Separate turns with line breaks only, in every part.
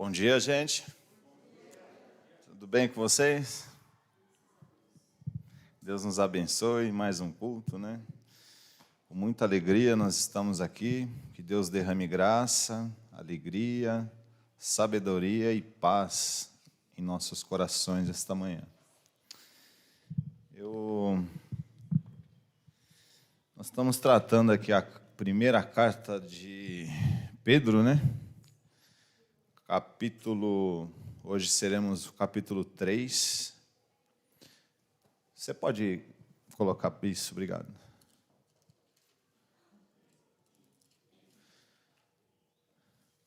Bom dia, gente. Tudo bem com vocês? Deus nos abençoe, mais um culto, né? Com muita alegria nós estamos aqui. Que Deus derrame graça, alegria, sabedoria e paz em nossos corações esta manhã. Nós estamos tratando aqui a primeira carta de Pedro, né? Hoje seremos o capítulo 3. Você pode colocar isso, obrigado.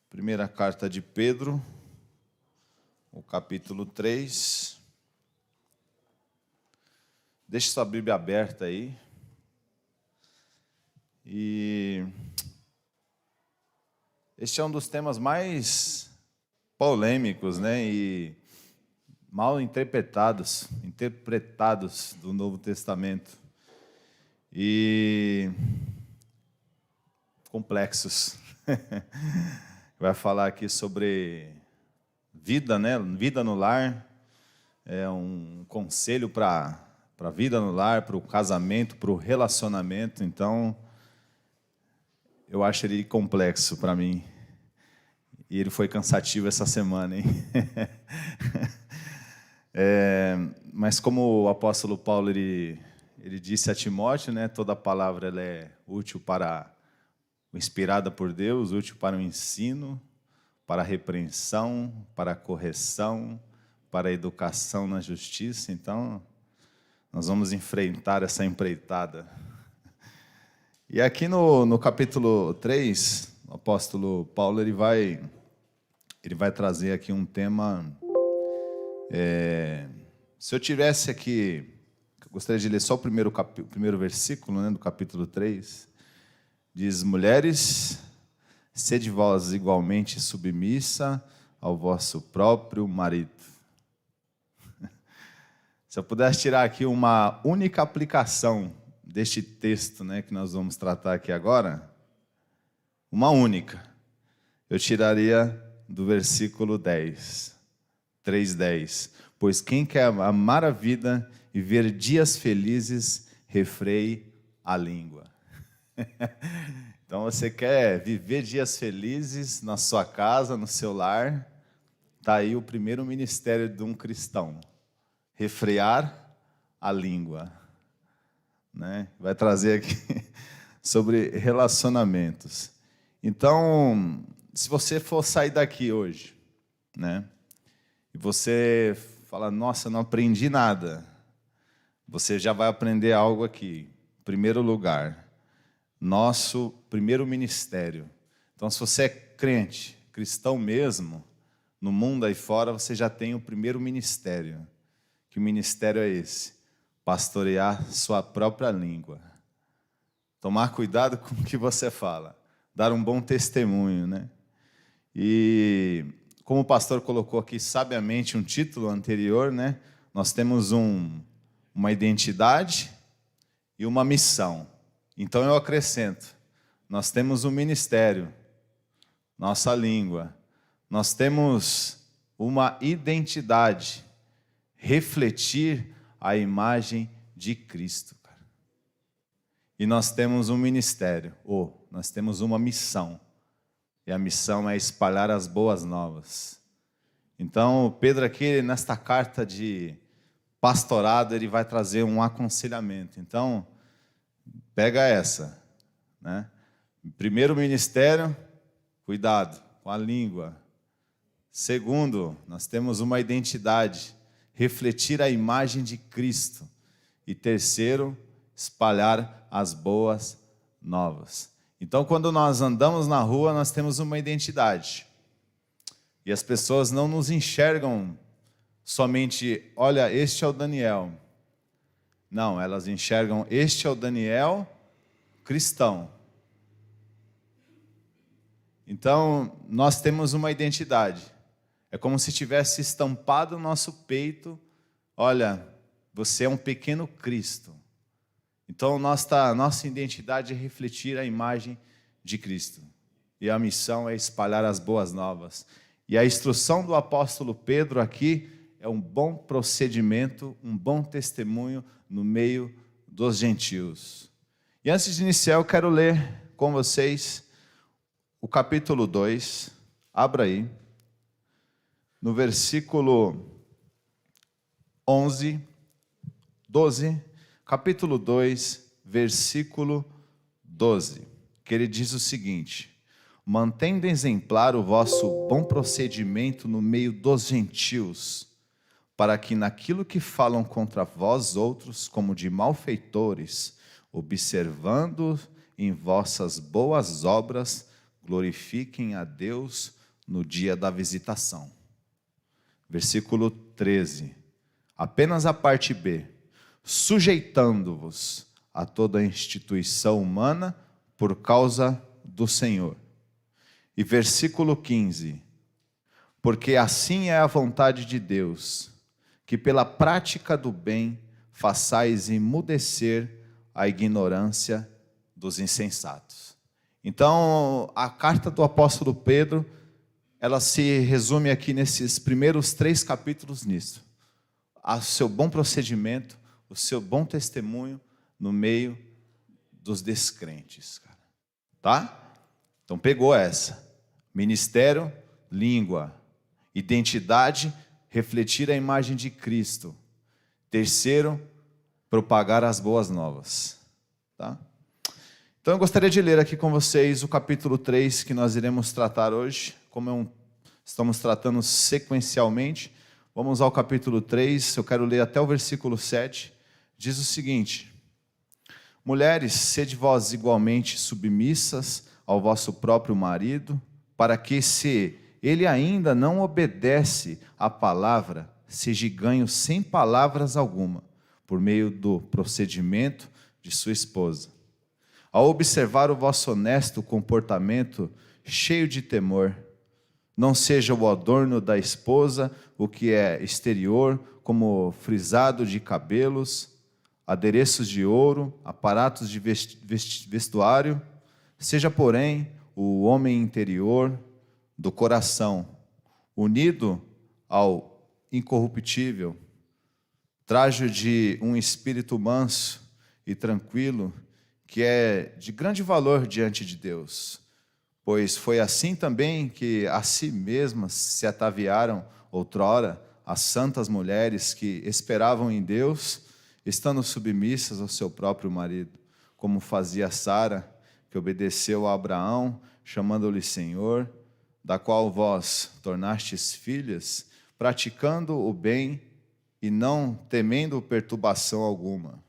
Primeira carta de Pedro, o capítulo 3. Deixe sua Bíblia aberta aí. E este é um dos temas mais polêmicos, né, e mal interpretados do Novo Testamento e complexos. Vai falar aqui sobre vida, né, vida no lar, é um conselho para a vida no lar, para o casamento, para o relacionamento. Então, eu acho ele complexo para mim. E ele foi cansativo essa semana, hein? Mas como o apóstolo Paulo ele disse a Timóteo, né, toda palavra ela é útil inspirada por Deus, útil para o ensino, para a repreensão, para a correção, para a educação na justiça. Então, nós vamos enfrentar essa empreitada. E aqui no capítulo 3, o apóstolo Paulo ele vai trazer aqui um tema. Se eu tivesse aqui, eu gostaria de ler só o primeiro versículo, né, do capítulo 3. Diz: mulheres, sede vós igualmente submissa ao vosso próprio marido. Se eu pudesse tirar aqui uma única aplicação deste texto, né, que nós vamos tratar aqui agora, uma única, eu tiraria do versículo 10, 3:10. Pois quem quer amar a vida e ver dias felizes, refreie a língua. Então, você quer viver dias felizes na sua casa, no seu lar, está aí o primeiro ministério de um cristão: refrear a língua. Né? Vai trazer aqui sobre relacionamentos. Então, se você for sair daqui hoje, né, e você fala: nossa, não aprendi nada, você já vai aprender algo aqui. Em primeiro lugar, nosso primeiro ministério. Então, se você é crente, cristão mesmo, no mundo aí fora, você já tem o primeiro ministério. Que ministério é esse? Pastorear sua própria língua. Tomar cuidado com o que você fala. Dar um bom testemunho, né? E como o pastor colocou aqui sabiamente um título anterior, né? Nós temos uma identidade e uma missão. Então eu acrescento: nós temos um ministério, nossa língua. Nós temos uma identidade, refletir a imagem de Cristo. Cara. E nós temos um ministério, nós temos uma missão. E a missão é espalhar as boas novas. Então, Pedro aqui, nesta carta de pastorado, ele vai trazer um aconselhamento. Então, pega essa. Né? Primeiro ministério, cuidado com a língua. Segundo, nós temos uma identidade, refletir a imagem de Cristo. E terceiro, espalhar as boas novas. Então, quando nós andamos na rua, nós temos uma identidade. E as pessoas não nos enxergam somente: olha, este é o Daniel. Não, elas enxergam: este é o Daniel cristão. Então, nós temos uma identidade. É como se tivesse estampado no nosso peito: olha, você é um pequeno Cristo. Então, nossa identidade é refletir a imagem de Cristo. E a missão é espalhar as boas novas. E a instrução do apóstolo Pedro aqui é um bom procedimento, um bom testemunho no meio dos gentios. E antes de iniciar, eu quero ler com vocês o capítulo 2. Abra aí, no versículo 11, 12, capítulo 2, versículo 12, que ele diz o seguinte: mantendo exemplar o vosso bom procedimento no meio dos gentios, para que naquilo que falam contra vós outros, como de malfeitores, observando em vossas boas obras, glorifiquem a Deus no dia da visitação. Versículo 13, apenas a parte B, sujeitando-vos a toda a instituição humana por causa do Senhor. E versículo 15, porque assim é a vontade de Deus, que pela prática do bem façais emudecer a ignorância dos insensatos. Então, a carta do apóstolo Pedro, ela se resume aqui nesses primeiros 3 capítulos nisso. O seu bom procedimento, o seu bom testemunho no meio dos descrentes, cara. Tá? Então pegou essa. Ministério, língua. Identidade, refletir a imagem de Cristo. Terceiro, propagar as boas novas. Tá? Então eu gostaria de ler aqui com vocês o capítulo 3 que nós iremos tratar hoje, como estamos tratando sequencialmente. Vamos ao capítulo 3, eu quero ler até o versículo 7. Diz o seguinte: mulheres, sede vós igualmente submissas ao vosso próprio marido, para que, se ele ainda não obedece à palavra, seja ganho sem palavras alguma, por meio do procedimento de sua esposa. Ao observar o vosso honesto comportamento, cheio de temor, não seja o adorno da esposa o que é exterior, como frisado de cabelos, adereços de ouro, aparatos de vestuário, seja, porém, o homem interior do coração, unido ao incorruptível, trajo de um espírito manso e tranquilo, que é de grande valor diante de Deus, pois foi assim também que a si mesmas se ataviaram outrora as santas mulheres que esperavam em Deus, estando submissas ao seu próprio marido, como fazia Sara, que obedeceu a Abraão, chamando-lhe Senhor, da qual vós tornastes filhas, praticando o bem e não temendo perturbação alguma.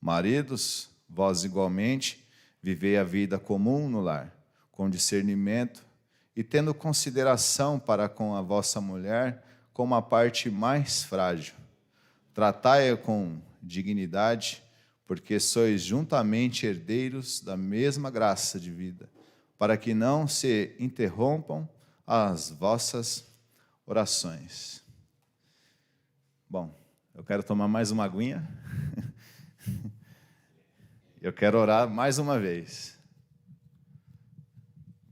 Maridos, vós igualmente vivei a vida comum no lar, com discernimento e tendo consideração para com a vossa mulher como a parte mais frágil. Tratai-a com dignidade, porque sois juntamente herdeiros da mesma graça de vida, para que não se interrompam as vossas orações. Bom, eu quero tomar mais uma aguinha. Eu quero orar mais uma vez.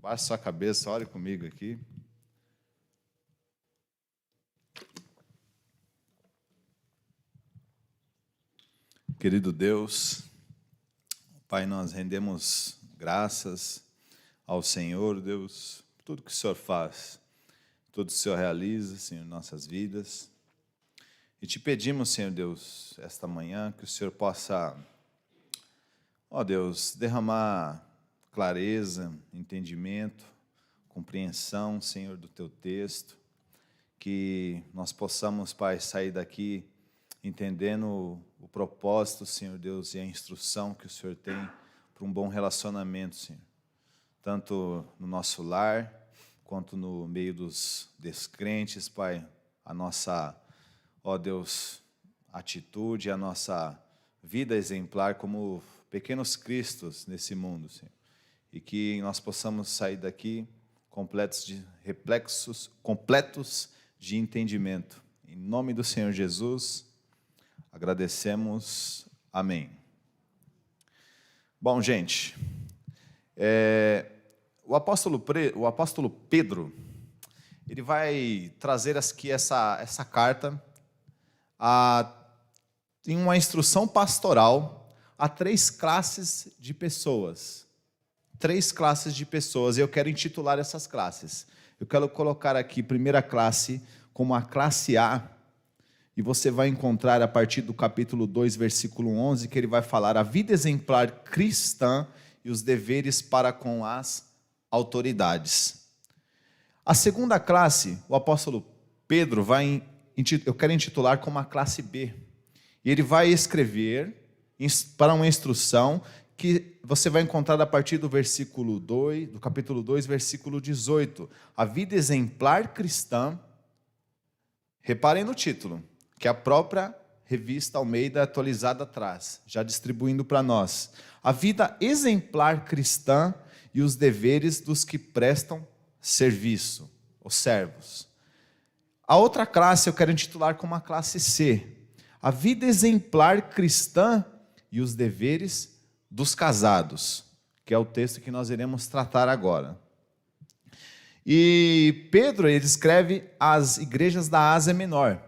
Baixe sua cabeça, ore comigo aqui. Querido Deus, Pai, nós rendemos graças ao Senhor, Deus, por tudo que o Senhor faz, tudo que o Senhor realiza, Senhor, em nossas vidas. E te pedimos, Senhor Deus, esta manhã, que o Senhor possa, ó Deus, derramar clareza, entendimento, compreensão, Senhor, do Teu texto, que nós possamos, Pai, sair daqui entendendo o propósito, Senhor Deus, e a instrução que o Senhor tem para um bom relacionamento, Senhor. Tanto no nosso lar, quanto no meio dos descrentes, Pai. A nossa, ó Deus, atitude, a nossa vida exemplar como pequenos cristos nesse mundo, Senhor. E que nós possamos sair daqui completos de entendimento. Em nome do Senhor Jesus, agradecemos. Amém. Bom, gente, o apóstolo Pedro, ele vai trazer aqui essa carta em uma instrução pastoral a 3 classes de pessoas. 3 classes de pessoas, e eu quero intitular essas classes. Eu quero colocar aqui, primeira classe, como a classe A, e você vai encontrar a partir do capítulo 2, versículo 11, que ele vai falar a vida exemplar cristã e os deveres para com as autoridades. A segunda classe, o apóstolo Pedro eu quero intitular como a classe B. E ele vai escrever para uma instrução que você vai encontrar a partir do versículo 2, do capítulo 2, versículo 18. A vida exemplar cristã. Reparem no título, que a própria revista Almeida atualizada traz, já distribuindo para nós. A vida exemplar cristã e os deveres dos que prestam serviço, os servos. A outra classe eu quero intitular como a classe C. A vida exemplar cristã e os deveres dos casados, que é o texto que nós iremos tratar agora. E Pedro, ele escreve as igrejas da Ásia Menor.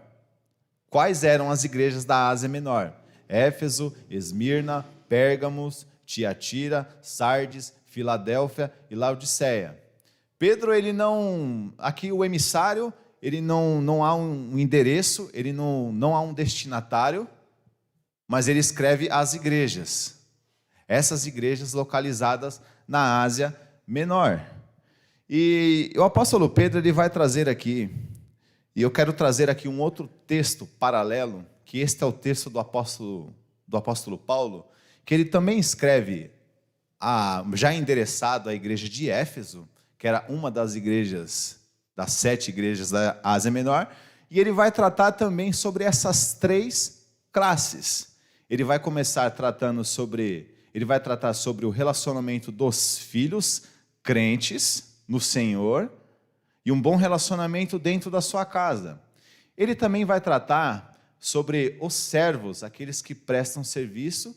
Quais eram as igrejas da Ásia Menor? Éfeso, Esmirna, Pérgamos, Tiatira, Sardes, Filadélfia e Laodiceia. Pedro, ele não... Aqui o emissário, ele não há um endereço, ele não há um destinatário, mas ele escreve as igrejas. Essas igrejas localizadas na Ásia Menor. E o apóstolo Pedro, ele vai trazer aqui, e eu quero trazer aqui um outro texto paralelo, que este é o texto do apóstolo Paulo, que ele também escreve, já endereçado à igreja de Éfeso, que era uma das igrejas, das 7 igrejas da Ásia Menor, e ele vai tratar também sobre essas 3 classes. Ele vai começar ele vai tratar sobre o relacionamento dos filhos crentes no Senhor e um bom relacionamento dentro da sua casa. Ele também vai tratar sobre os servos, aqueles que prestam serviço,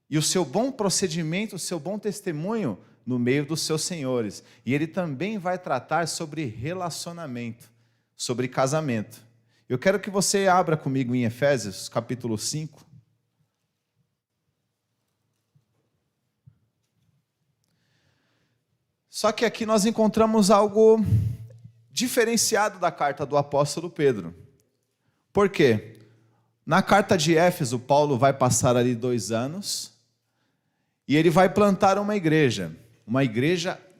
e o seu bom procedimento, o seu bom testemunho no meio dos seus senhores. E ele também vai tratar sobre relacionamento, sobre casamento. Eu quero que você abra comigo em Efésios, capítulo 5. Só que aqui nós encontramos algo diferenciado da carta do apóstolo Pedro. Por quê? Na carta de Éfeso, Paulo vai passar ali 2 anos e ele vai plantar uma igreja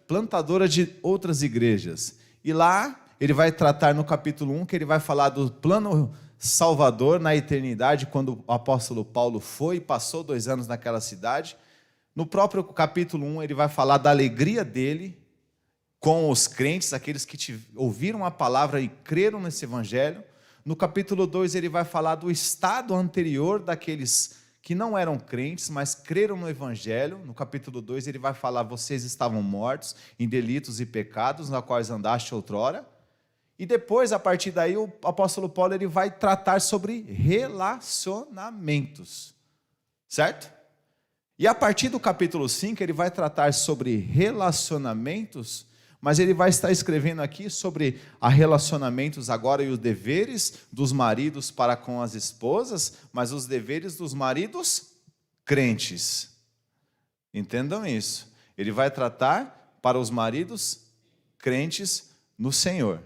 plantadora de outras igrejas. E lá ele vai tratar no capítulo 1, que ele vai falar do plano salvador na eternidade, quando o apóstolo Paulo foi e passou 2 anos naquela cidade. No próprio capítulo 1, ele vai falar da alegria dele com os crentes, aqueles que ouviram a palavra e creram nesse evangelho. No capítulo 2, ele vai falar do estado anterior daqueles que não eram crentes, mas creram no evangelho. No capítulo 2, ele vai falar: vocês estavam mortos em delitos e pecados, na quais andaste outrora. E depois, a partir daí, o apóstolo Paulo ele vai tratar sobre relacionamentos. Certo? E a partir do capítulo 5, ele vai tratar sobre relacionamentos, mas ele vai estar escrevendo aqui sobre relacionamentos agora e os deveres dos maridos para com as esposas, mas os deveres dos maridos crentes. Entendam isso. Ele vai tratar para os maridos crentes no Senhor.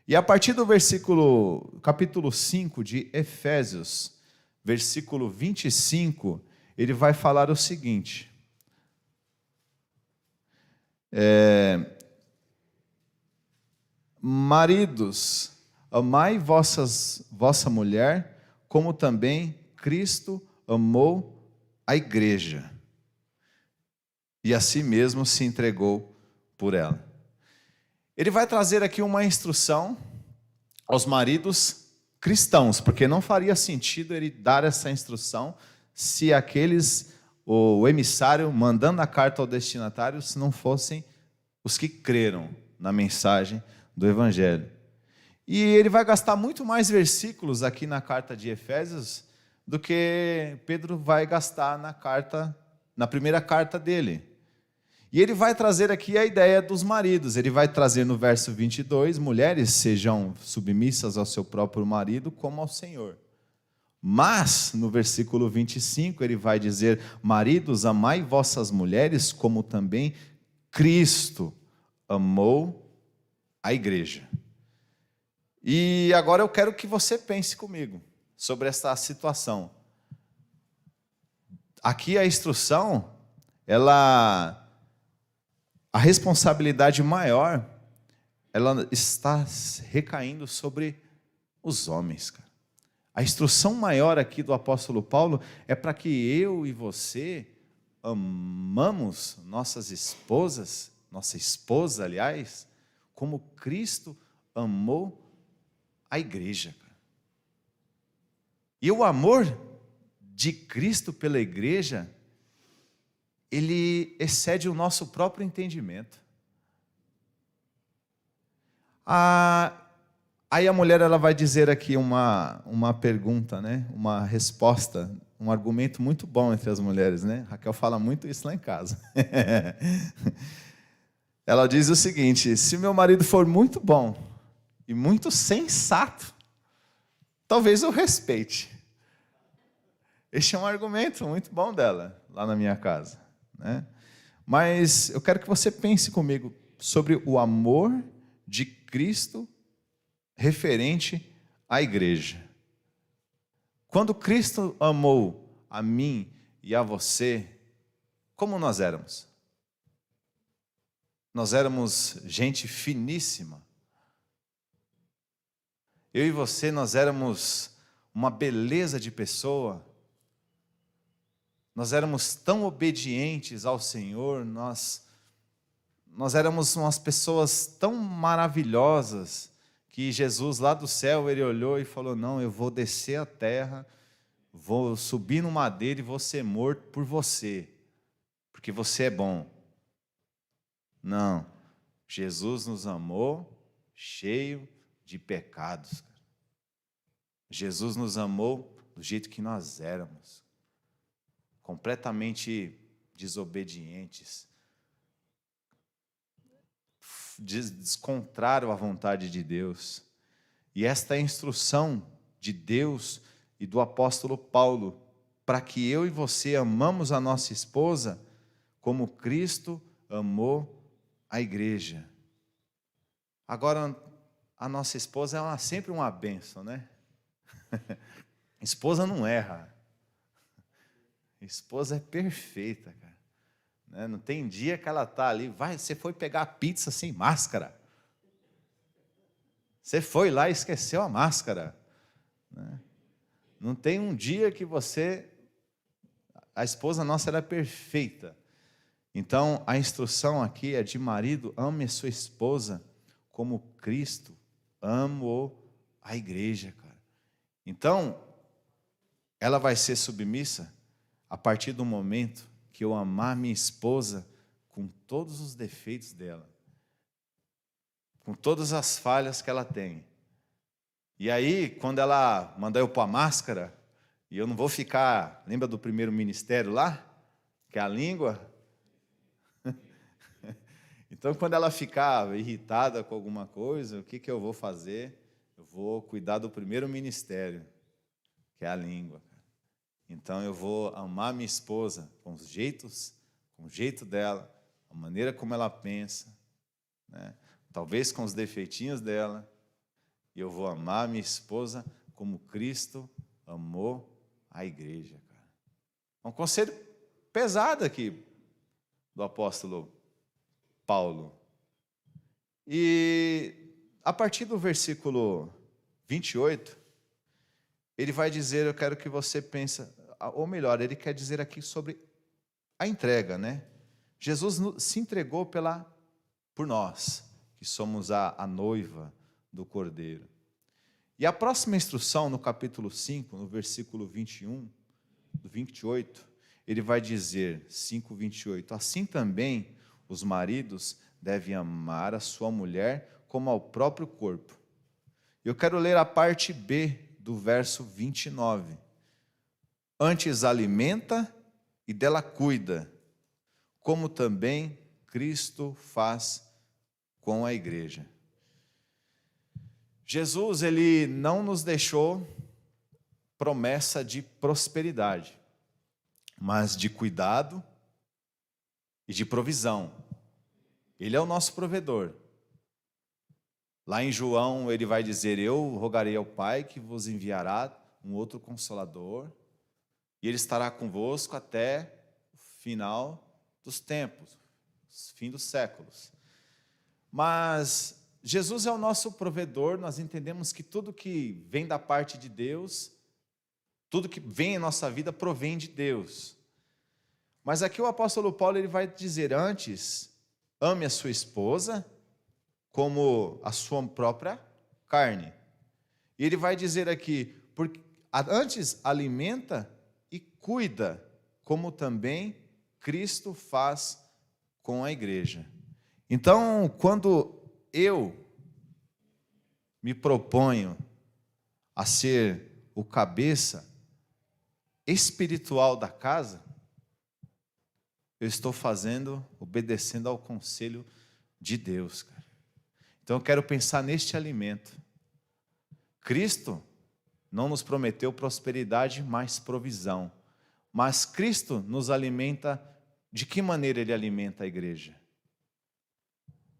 E a partir do capítulo 5 de Efésios, versículo 25, ele vai falar o seguinte: maridos, amai vossa mulher, como também Cristo amou a igreja, e a si mesmo se entregou por ela. Ele vai trazer aqui uma instrução aos maridos cristãos, porque não faria sentido ele dar essa instrução se o emissário mandando a carta ao destinatário, se não fossem os que creram na mensagem do Evangelho. E ele vai gastar muito mais versículos aqui na carta de Efésios do que Pedro vai gastar na primeira carta dele. E ele vai trazer aqui a ideia dos maridos. Ele vai trazer no verso 22, mulheres sejam submissas ao seu próprio marido como ao Senhor. Mas, no versículo 25, ele vai dizer, maridos, amai vossas mulheres como também Cristo amou a igreja. E agora eu quero que você pense comigo sobre essa situação. Aqui a instrução, a responsabilidade maior, ela está recaindo sobre os homens, cara. A instrução maior aqui do apóstolo Paulo é para que eu e você amamos nossas esposas, nossa esposa, aliás, como Cristo amou a igreja. E o amor de Cristo pela igreja, ele excede o nosso próprio entendimento. Aí a mulher ela vai dizer aqui uma pergunta, né? Uma resposta, um argumento muito bom entre as mulheres, né? Raquel fala muito isso lá em casa. Ela diz o seguinte: se meu marido for muito bom e muito sensato, talvez eu respeite. Este é um argumento muito bom dela, lá na minha casa, né? Mas eu quero que você pense comigo sobre o amor de Cristo referente à igreja. Quando Cristo amou a mim e a você, como nós éramos? Nós éramos gente finíssima. Eu e você, nós éramos uma beleza de pessoa. Nós éramos tão obedientes ao Senhor, nós éramos umas pessoas tão maravilhosas, que Jesus lá do céu, ele olhou e falou, não, eu vou descer a terra, vou subir no madeiro e vou ser morto por você, porque você é bom. Não, Jesus nos amou cheio de pecados. Jesus nos amou do jeito que nós éramos, completamente desobedientes, descontrário à vontade de Deus. E esta é a instrução de Deus e do apóstolo Paulo, para que eu e você amamos a nossa esposa como Cristo amou a igreja. Agora, a nossa esposa é sempre uma bênção, né? Esposa não erra. Esposa é perfeita, cara. Não tem dia que ela está ali, você foi pegar a pizza sem máscara. Você foi lá e esqueceu a máscara. Não tem um dia que a esposa nossa ela é perfeita. Então, a instrução aqui é de marido, ame a sua esposa como Cristo amou a igreja, cara. Então, ela vai ser submissa a partir do momento que eu amar minha esposa com todos os defeitos dela, com todas as falhas que ela tem. E aí, quando ela mandar eu pôr a máscara, e eu não vou ficar, lembra do primeiro ministério lá? Que é a língua? Então, quando ela ficar irritada com alguma coisa, o que eu vou fazer? Eu vou cuidar do primeiro ministério, que é a língua. Então, eu vou amar minha esposa com os jeitos, com o jeito dela, a maneira como ela pensa, né? Talvez com os defeitinhos dela, e eu vou amar minha esposa como Cristo amou a igreja, cara. É um conselho pesado aqui do apóstolo Paulo. E a partir do versículo 28, ele vai dizer, eu quero que você pense, ou melhor, ele quer dizer aqui sobre a entrega, né? Jesus se entregou por nós, que somos a noiva do Cordeiro. E a próxima instrução, no capítulo 5, no versículo 21, do 28, ele vai dizer, 5:28, assim também os maridos devem amar a sua mulher como ao próprio corpo. Eu quero ler a parte B do verso 29. Antes alimenta e dela cuida, como também Cristo faz com a igreja. Jesus, ele não nos deixou promessa de prosperidade, mas de cuidado e de provisão. Ele é o nosso provedor. Lá em João, ele vai dizer: eu rogarei ao Pai que vos enviará um outro Consolador, e ele estará convosco até o final dos tempos, o fim dos séculos. Mas Jesus é o nosso provedor, nós entendemos que tudo que vem da parte de Deus, tudo que vem em nossa vida provém de Deus. Mas aqui o apóstolo Paulo ele vai dizer: antes, ame a sua esposa como a sua própria carne. E ele vai dizer aqui, porque antes alimenta e cuida, como também Cristo faz com a igreja. Então, quando eu me proponho a ser o cabeça espiritual da casa, eu estou obedecendo ao conselho de Deus, cara. Então eu quero pensar neste alimento. Cristo não nos prometeu prosperidade, mas provisão. Mas Cristo nos alimenta. De que maneira Ele alimenta a igreja?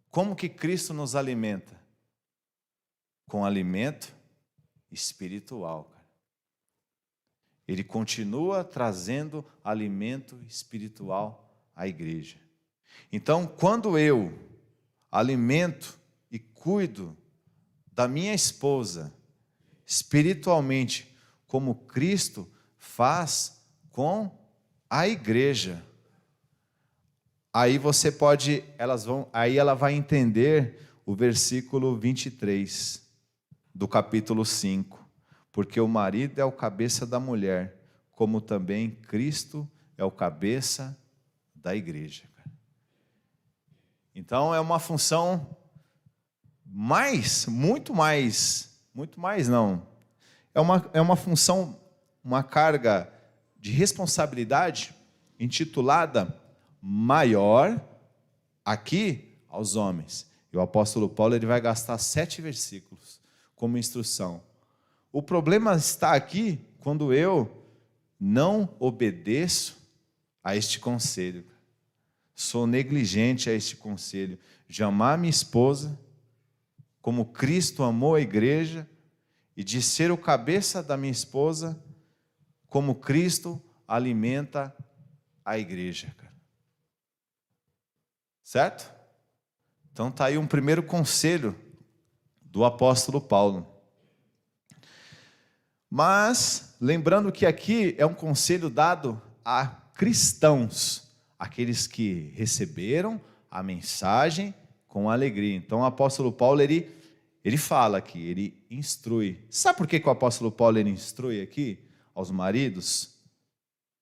Como que Cristo nos alimenta? Com alimento espiritual, cara. Ele continua trazendo alimento espiritual à igreja. Então, quando eu alimento e cuido da minha esposa espiritualmente, como Cristo faz com a igreja, aí ela vai entender o versículo 23 do capítulo 5. Porque o marido é o cabeça da mulher, como também Cristo é o cabeça da igreja. Então é uma função muito mais não. É uma função, uma carga de responsabilidade intitulada maior aqui aos homens. E o apóstolo Paulo ele vai gastar 7 versículos como instrução. O problema está aqui quando eu não obedeço a este conselho. Sou negligente a este conselho de amar minha esposa como Cristo amou a igreja e de ser o cabeça da minha esposa como Cristo alimenta a igreja. Certo? Então está aí um primeiro conselho do apóstolo Paulo. Mas, lembrando que aqui é um conselho dado a cristãos, aqueles que receberam a mensagem com alegria. Então o apóstolo Paulo, ele fala aqui, ele instrui. Sabe por que o apóstolo Paulo ele instrui aqui aos maridos?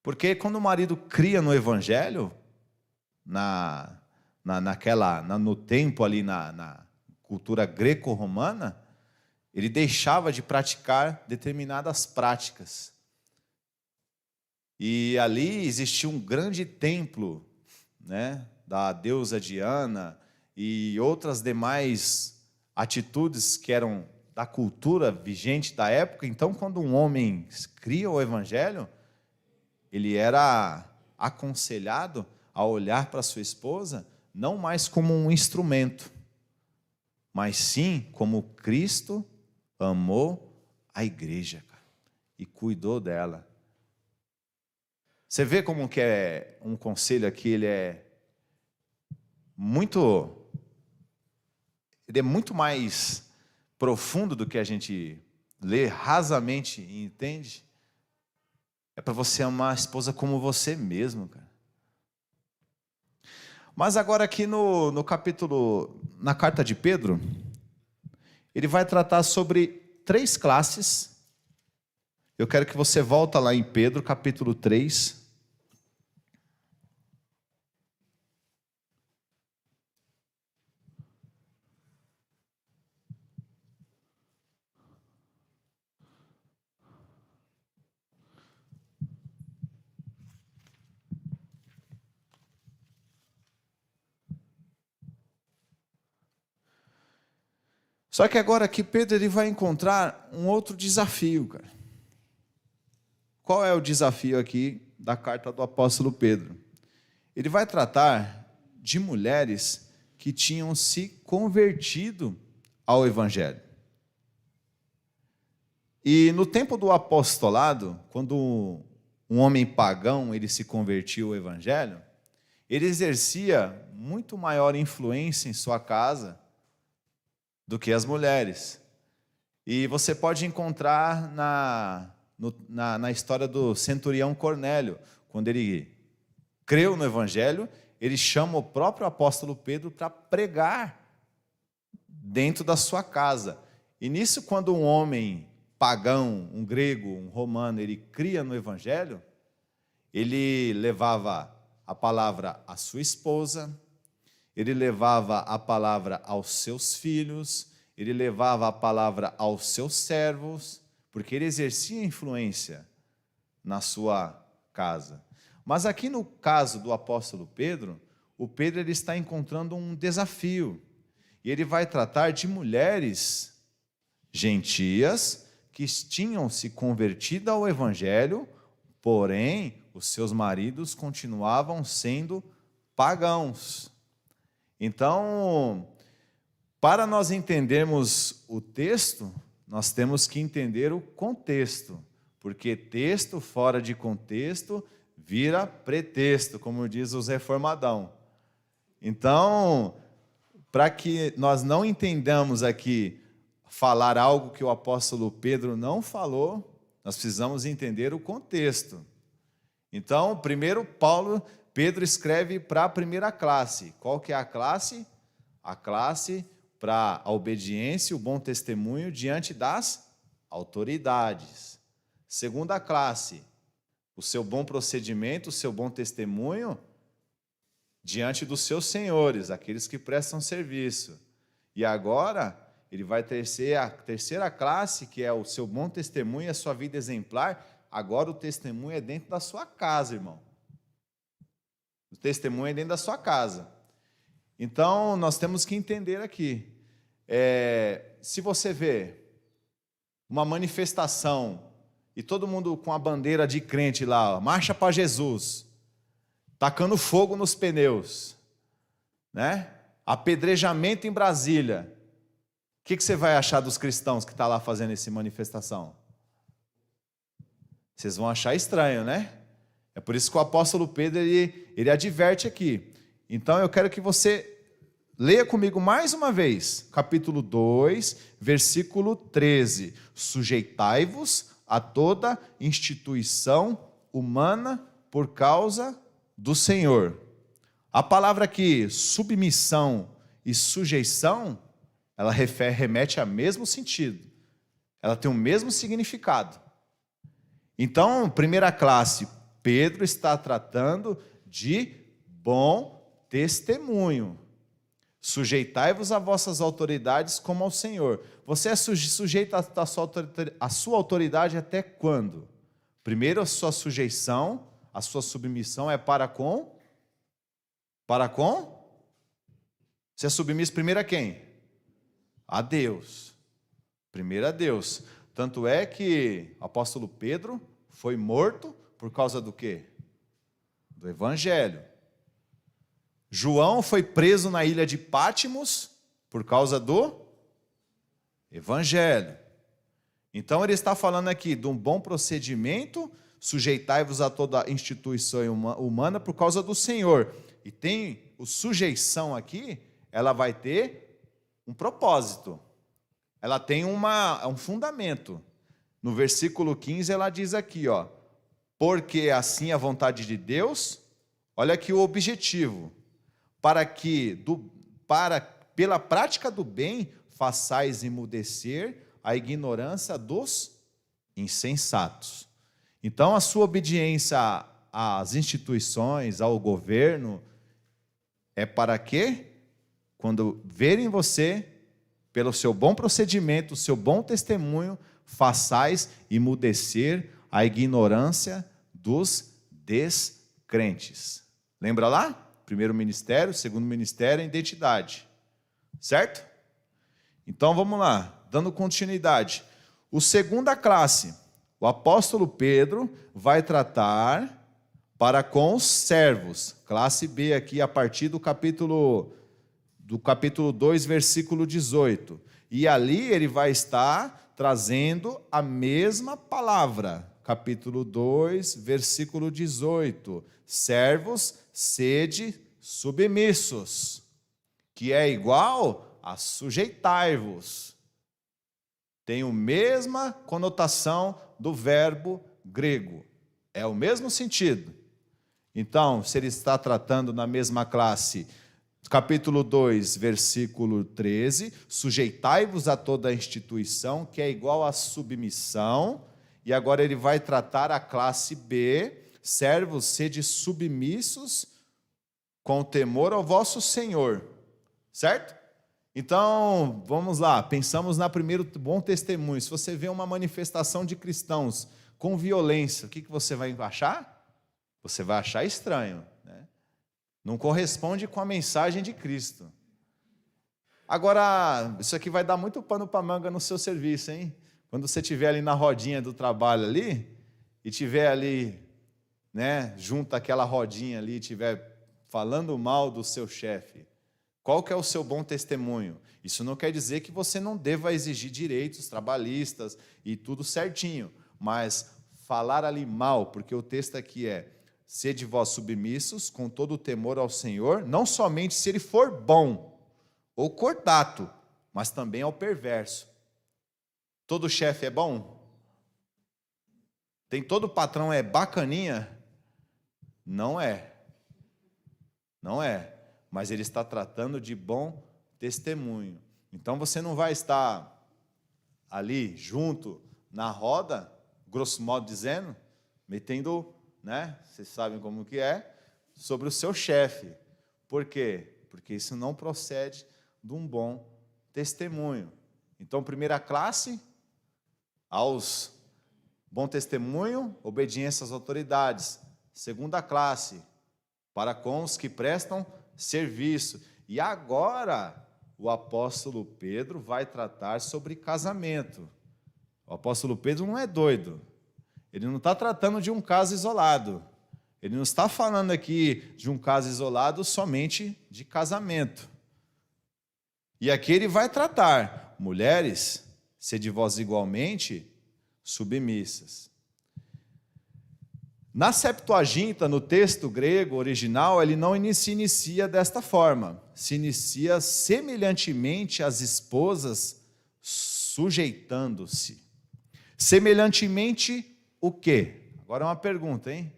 Porque quando o marido cria no evangelho, no tempo ali, na cultura greco-romana, ele deixava de praticar determinadas práticas. E ali existia um grande templo, né, da deusa Diana e outras demais atitudes que eram da cultura vigente da época. Então, quando um homem cria o evangelho, ele era aconselhado a olhar para sua esposa não mais como um instrumento, mas sim como Cristo amou a igreja, cara, e cuidou dela. Você vê como que é um conselho aqui, ele é muito mais profundo do que a gente lê rasamente e entende. É para você amar a esposa como você mesmo, cara. Mas agora aqui no capítulo, na carta de Pedro, ele vai tratar sobre 3 classes. Eu quero que você volte lá em Pedro, capítulo 3. Só que agora aqui Pedro ele vai encontrar um outro desafio, cara. Qual é o desafio aqui da carta do apóstolo Pedro? Ele vai tratar de mulheres que tinham se convertido ao evangelho. E no tempo do apostolado, quando um homem pagão ele se convertia ao evangelho, ele exercia muito maior influência em sua casa do que as mulheres. E você pode encontrar na história do centurião Cornélio, quando ele creu no evangelho, ele chama o próprio apóstolo Pedro para pregar dentro da sua casa. E nisso, quando um homem pagão, um grego, um romano, ele cria no evangelho, ele levava a palavra à sua esposa, ele levava a palavra aos seus filhos, ele levava a palavra aos seus servos, porque ele exercia influência na sua casa. Mas aqui no caso do apóstolo Pedro, o Pedro ele está encontrando um desafio. E ele vai tratar de mulheres gentias que tinham se convertido ao evangelho, porém os seus maridos continuavam sendo pagãos. Então, para nós entendermos o texto, nós temos que entender o contexto, porque texto fora de contexto vira pretexto, como diz os reformadão. Então, para que nós não entendamos aqui falar algo que o apóstolo Pedro não falou, nós precisamos entender o contexto. Então, primeiro Pedro escreve para a primeira classe. Qual que é a classe? A classe para a obediência e o bom testemunho diante das autoridades. Segunda classe, o seu bom procedimento, o seu bom testemunho diante dos seus senhores, aqueles que prestam serviço. E agora ele vai tecer a terceira classe, que é o seu bom testemunho e a sua vida exemplar. Agora o testemunho é dentro da sua casa, irmão. O testemunho é dentro da sua casa. Então, nós temos que entender aqui. Se você vê uma manifestação e todo mundo com a bandeira de crente lá, marcha para Jesus, tacando fogo nos pneus, né? Apedrejamento em Brasília. O que você vai achar dos cristãos que estão lá fazendo essa manifestação? Vocês vão achar estranho, né? É por isso que o apóstolo Pedro ele adverte aqui. Então eu quero que você leia comigo mais uma vez, capítulo 2, versículo 13. Sujeitai-vos a toda instituição humana por causa do Senhor. A palavra aqui, submissão e sujeição, ela remete ao mesmo sentido. Ela tem o mesmo significado. Então, primeira classe, Pedro está tratando de bom testemunho. Sujeitai-vos a vossas autoridades como ao Senhor. Você é sujeito à sua autoridade até quando? Primeiro, a sua sujeição, a sua submissão é para com? Você é submisso primeiro a quem? A Deus. Primeiro a Deus. Tanto é que o apóstolo Pedro foi morto por causa do quê? Do evangelho. João foi preso na ilha de Pátimos por causa do evangelho. Então ele está falando aqui de um bom procedimento, sujeitai-vos a toda instituição humana por causa do Senhor. E tem o sujeição aqui, ela vai ter um propósito. Ela tem um fundamento. No versículo 15 ela diz aqui, ó, porque assim a vontade de Deus, olha aqui o objetivo, pela prática do bem façais emudecer a ignorância dos insensatos. Então a sua obediência às instituições, ao governo, é para quê? Quando verem você, pelo seu bom procedimento, o seu bom testemunho, façais emudecer a ignorância dos descrentes. Lembra lá? Primeiro ministério, segundo ministério, identidade. Certo? Então vamos lá, dando continuidade. O segunda classe, o apóstolo Pedro vai tratar para com os servos. Classe B aqui a partir do capítulo 2, versículo 18. E ali ele vai estar trazendo a mesma palavra. Capítulo 2, versículo 18. Servos, sede submissos, que é igual a sujeitai-vos. Tem a mesma conotação do verbo grego. É o mesmo sentido. Então, se ele está tratando na mesma classe, capítulo 2, versículo 13, sujeitai-vos a toda a instituição, que é igual a submissão. E agora ele vai tratar a classe B, servos, sede submissos com temor ao vosso Senhor. Certo? Então, vamos lá, pensamos na primeiro bom testemunho. Se você vê uma manifestação de cristãos com violência, o que você vai achar? Você vai achar estranho, né? Não corresponde com a mensagem de Cristo. Agora, isso aqui vai dar muito pano para manga no seu serviço, hein? Quando você estiver ali na rodinha do trabalho ali, e estiver ali, né, junto àquela rodinha ali, estiver falando mal do seu chefe, qual que é o seu bom testemunho? Isso não quer dizer que você não deva exigir direitos trabalhistas e tudo certinho, mas falar ali mal, porque o texto aqui é: sede vós submissos, com todo o temor ao Senhor, não somente se ele for bom ou cordato, mas também ao perverso. Todo chefe é bom? Todo patrão é bacaninha? Não é. Não é. Mas ele está tratando de bom testemunho. Então você não vai estar ali junto na roda, grosso modo dizendo, metendo, né? Vocês sabem como que é, sobre o seu chefe. Por quê? Porque isso não procede de um bom testemunho. Então, primeira classe, aos bom testemunho, obediência às autoridades. Segunda classe, para com os que prestam serviço. E agora, o apóstolo Pedro vai tratar sobre casamento. O apóstolo Pedro não é doido. Ele não está tratando de um caso isolado. Ele não está falando aqui de um caso isolado somente de casamento. E aqui ele vai tratar: mulheres, sede vós igualmente submissas. Na Septuaginta, no texto grego original, ele não se inicia desta forma. Se inicia semelhantemente às esposas sujeitando-se. Semelhantemente o quê? Agora é uma pergunta, hein?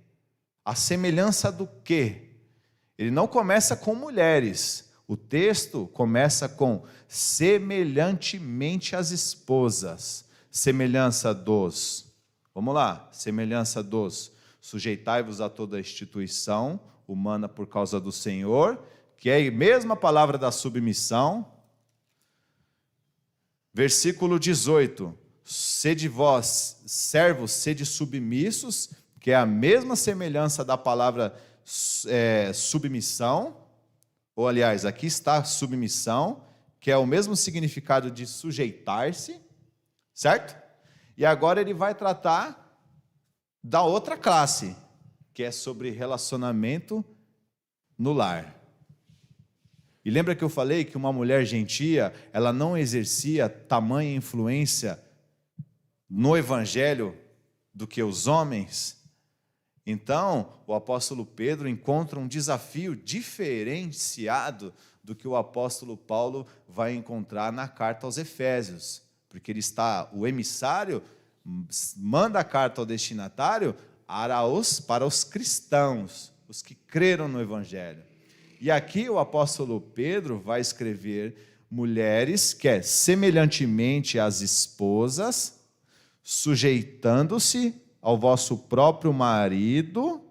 A semelhança do quê? Ele não começa com mulheres. O texto começa com semelhantemente às esposas. Semelhança dos. Vamos lá. Semelhança dos. Sujeitai-vos a toda a instituição humana por causa do Senhor, que é a mesma palavra da submissão. Versículo 18. Sede vós, servos, sede submissos, que é a mesma semelhança da palavra submissão, ou aliás, aqui está submissão, que é o mesmo significado de sujeitar-se, certo? E agora ele vai tratar da outra classe, que é sobre relacionamento no lar. E lembra que eu falei que uma mulher gentia, ela não exercia tamanha influência no evangelho do que os homens? Então, o apóstolo Pedro encontra um desafio diferenciado do que o apóstolo Paulo vai encontrar na carta aos Efésios, porque o emissário manda a carta ao destinatário para os cristãos, os que creram no evangelho. E aqui o apóstolo Pedro vai escrever: mulheres, que é semelhantemente às esposas, sujeitando-se ao vosso próprio marido.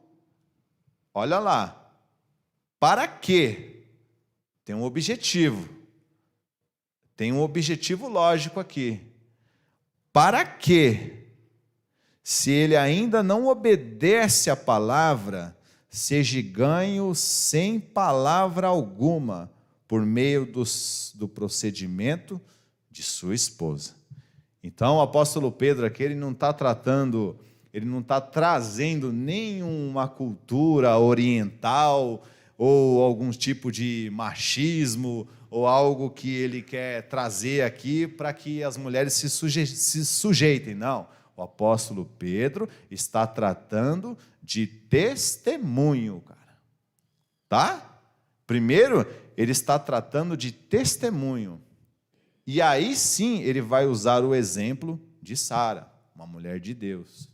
Olha lá. Para quê? Tem um objetivo. Tem um objetivo lógico aqui. Para quê? Se ele ainda não obedece à palavra, seja ganho sem palavra alguma, por meio do procedimento de sua esposa. Então, o apóstolo Pedro aqui, ele não está trazendo nenhuma cultura oriental ou algum tipo de machismo ou algo que ele quer trazer aqui para que as mulheres se sujeitem. Não, o apóstolo Pedro está tratando de testemunho, cara. Tá? Primeiro, ele está tratando de testemunho. E aí sim ele vai usar o exemplo de Sara, uma mulher de Deus.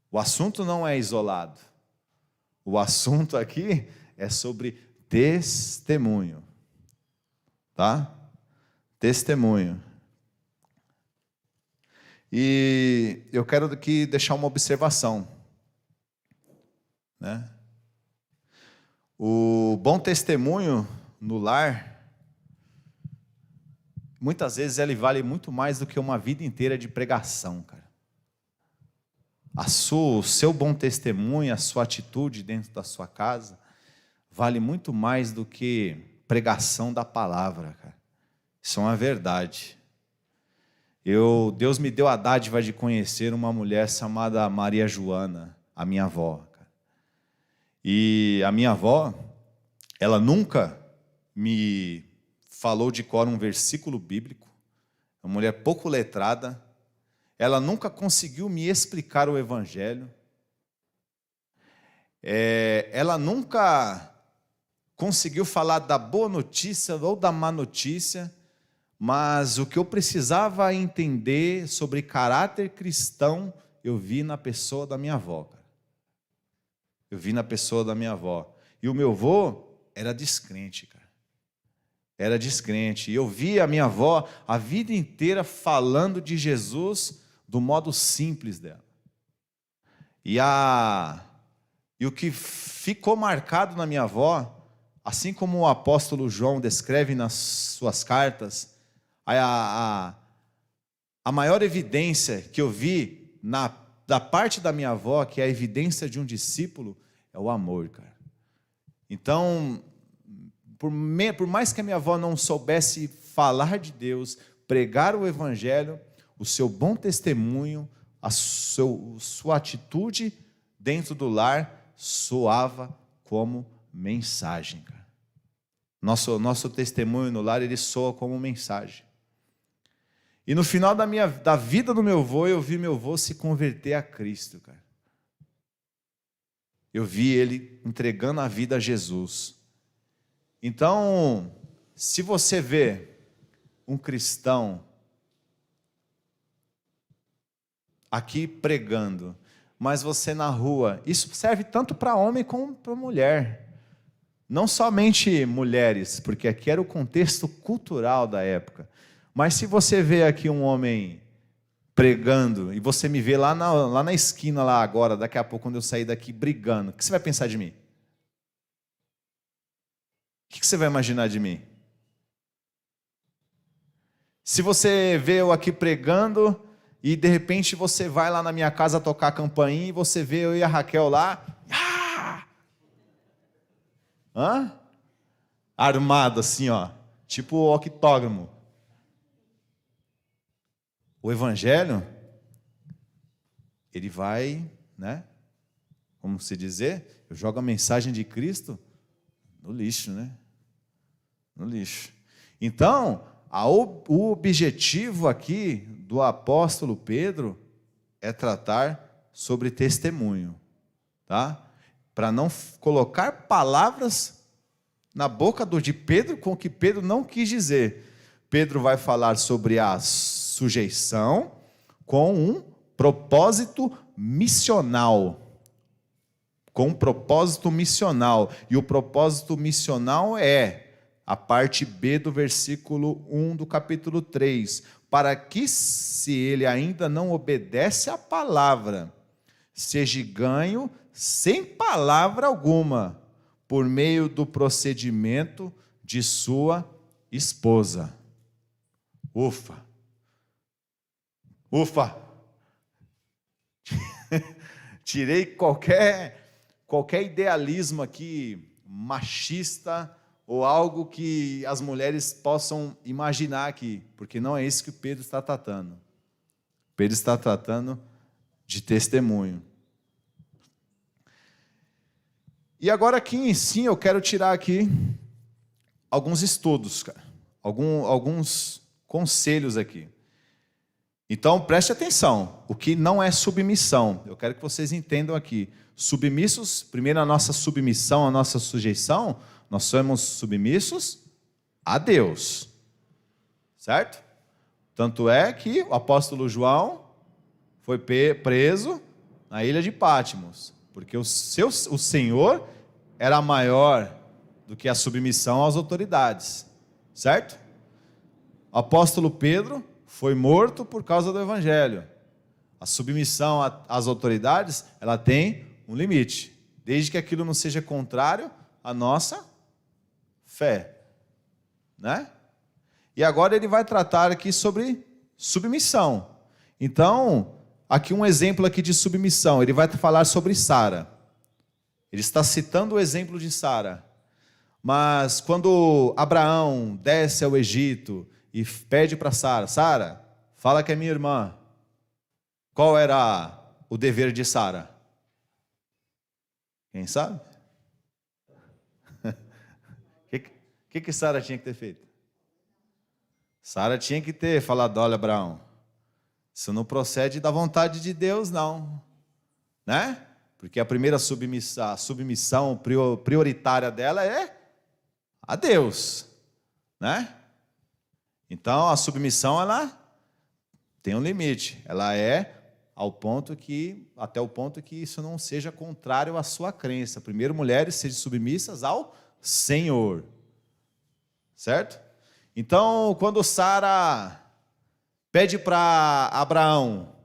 O assunto não é isolado. O assunto aqui é sobre testemunho. Tá? Testemunho. E eu quero aqui deixar uma observação, né? O bom testemunho no lar, muitas vezes ele vale muito mais do que uma vida inteira de pregação, cara. O seu bom testemunho, a sua atitude dentro da sua casa, vale muito mais do que pregação da palavra, cara. Isso é uma verdade. Deus me deu a dádiva de conhecer uma mulher chamada Maria Joana, a minha avó, cara. E a minha avó, ela nunca me falou de cor um versículo bíblico, uma mulher pouco letrada, ela nunca conseguiu me explicar o evangelho, ela nunca conseguiu falar da boa notícia ou da má notícia, mas o que eu precisava entender sobre caráter cristão, eu vi na pessoa da minha avó, cara. Eu vi na pessoa da minha avó. E o meu avô era descrente, cara. Era descrente. E eu vi a minha avó a vida inteira falando de Jesus do modo simples dela. E o que ficou marcado na minha avó, assim como o apóstolo João descreve nas suas cartas, a maior evidência que eu vi da parte da minha avó, que é a evidência de um discípulo, é o amor, cara. Então, por mais que a minha avó não soubesse falar de Deus, pregar o evangelho, o seu bom testemunho, a sua atitude dentro do lar soava como mensagem, cara. Nosso testemunho no lar, ele soa como mensagem. E no final da vida do meu avô, eu vi meu avô se converter a Cristo, cara. Eu vi ele entregando a vida a Jesus. Então, se você vê um cristão aqui pregando, mas você na rua, isso serve tanto para homem como para mulher. Não somente mulheres, porque aqui era o contexto cultural da época. Mas se você vê aqui um homem pregando, e você me vê lá na esquina, lá agora, daqui a pouco, quando eu sair daqui, brigando, o que você vai pensar de mim? O que você vai imaginar de mim? Se você vê eu aqui pregando, e de repente você vai lá na minha casa tocar a campainha, e você vê eu e a Raquel lá, armado assim, ó, tipo o octógono. O evangelho, ele vai, né? Como se dizer, eu jogo a mensagem de Cristo no lixo, né? No lixo. Então, o objetivo aqui do apóstolo Pedro é tratar sobre testemunho, tá? Para não colocar palavras na boca de Pedro com o que Pedro não quis dizer. Pedro vai falar sobre a sujeição com um propósito missional. Com um propósito missional. E o propósito missional é a parte B do versículo 1 do capítulo 3. Para que, se ele ainda não obedece à palavra, seja ganho sem palavra alguma, por meio do procedimento de sua esposa. Ufa! Ufa! Tirei qualquer idealismo aqui machista ou algo que as mulheres possam imaginar aqui, porque não é isso que o Pedro está tratando. Pedro está tratando de testemunho. E agora aqui em si eu quero tirar aqui alguns estudos, cara. Alguns conselhos aqui. Então preste atenção, o que não é submissão, eu quero que vocês entendam aqui. Submissos, primeiro a nossa submissão, a nossa sujeição, nós somos submissos a Deus, certo? Tanto é que o apóstolo João foi preso na ilha de Patmos, porque o Senhor era maior do que a submissão às autoridades, certo? O apóstolo Pedro foi morto por causa do evangelho. A submissão às autoridades, ela tem um limite, desde que aquilo não seja contrário à nossa fé, né? E agora ele vai tratar aqui sobre submissão. Então, aqui um exemplo aqui de submissão, ele vai falar sobre Sara. Ele está citando o exemplo de Sara. Mas quando Abraão desce ao Egito e pede para Sara, Sara, fala que é minha irmã. Qual era o dever de Sara? Quem sabe? O que Sara tinha que ter feito? Sara tinha que ter falado, olha, Abraão, isso não procede da vontade de Deus, não. Né? Porque a primeira submissão prioritária dela é a Deus. Né? Então, a submissão, ela tem um limite. Ela é até o ponto que isso não seja contrário à sua crença. Primeiro, mulheres, sejam submissas ao Senhor. Certo? Então, quando Sara pede para Abraão,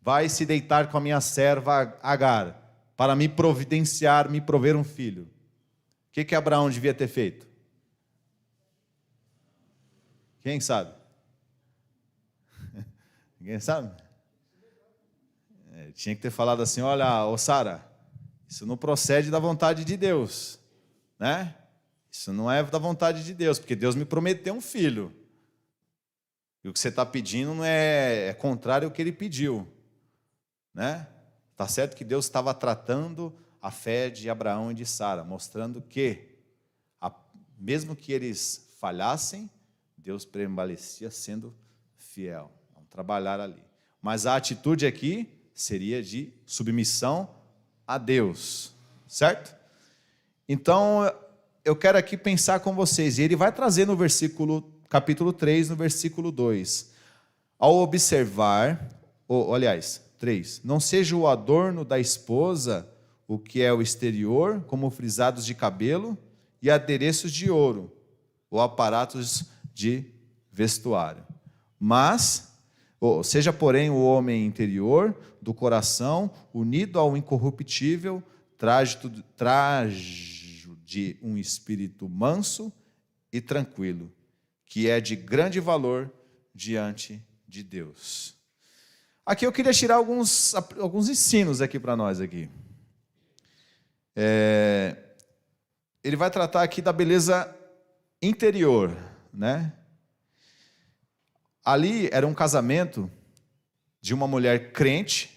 vai se deitar com a minha serva Agar, para me providenciar, me prover um filho. O que Abraão devia ter feito? Quem sabe? Ninguém sabe? Tinha que ter falado assim, olha, ô Sara, isso não procede da vontade de Deus, né? Isso não é da vontade de Deus, porque Deus me prometeu um filho. E o que você está pedindo não é contrário ao que ele pediu, né? Tá certo que Deus estava tratando a fé de Abraão e de Sara, mostrando que, mesmo que eles falhassem, Deus prevalecia sendo fiel. Vamos trabalhar ali. Mas a atitude aqui seria de submissão a Deus, certo? Então, eu quero aqui pensar com vocês, e ele vai trazer no capítulo 3, no versículo 2. Ao observar, aliás, 3, não seja o adorno da esposa o que é o exterior, como frisados de cabelo e adereços de ouro, ou aparatos de vestuário. Mas, seja porém o homem interior, do coração, unido ao incorruptível, traje de um espírito manso e tranquilo, que é de grande valor diante de Deus. Aqui eu queria tirar alguns ensinos aqui para nós aqui. Ele vai tratar aqui da beleza interior, né? Ali era um casamento de uma mulher crente